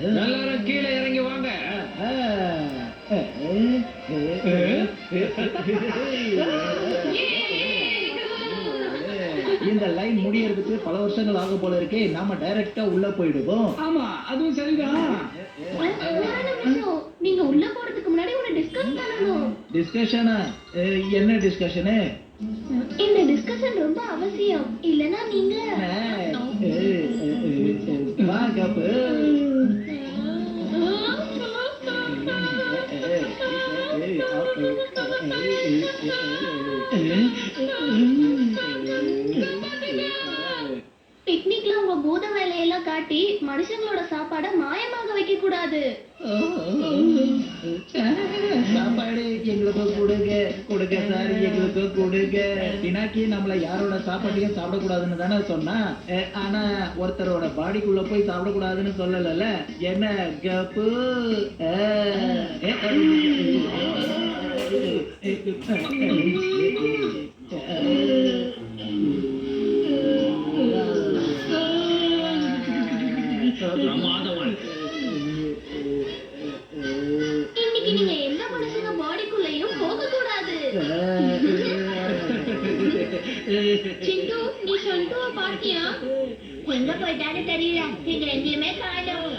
எல்லாரும் கீழே இறங்கி வாங்க. இந்த லைன் முடியறதுக்கு பல வருஷங்கள் ஆக போல இருக்கே. நாம டைரக்டா உள்ள போயிடுவோம். ஆமா, அதுவும் சரிதான். நீங்க உள்ள போறதுக்கு முன்னாடி ஒரு டிஸ்கஸ் பண்ணணும். டிஸ்கஷனா? என்ன டிஸ்கஷனு? இந்த டிஸ்கஷன் ரொம்ப அவசியம். இல்லனா நீங்க வா கப்பு. பிக்னிக்ல உங்க பூத வேலையெல்லாம் காட்டி மனுஷங்களோட சாப்பாட மாயமாக வைக்க கூடாது. சாப்பாடு எங்களுக்கு கொடுங்க, கொடுங்க சார், எங்களுக்கு கொடுங்க. பினாக்கி நம்மள யாரோட சாப்பாட்டையும் சாப்பிடக்கூடாதுன்னு தானே சொன்னா. ஆனா ஒருத்தரோட பாடிக்குள்ள போய் சாப்பிடக்கூடாதுன்னு சொல்லல. என்ன கப்பு? இன்னைக்கு நீங்க எந்த மனுஷங்க பாடிக்குள்ளேயும் போக கூடாது. சிண்டு, நீ சண்டுவ பாத்தியா? எங்க போயிட்டாரு தெரியல. நீங்க எங்கேயுமே காணோம்.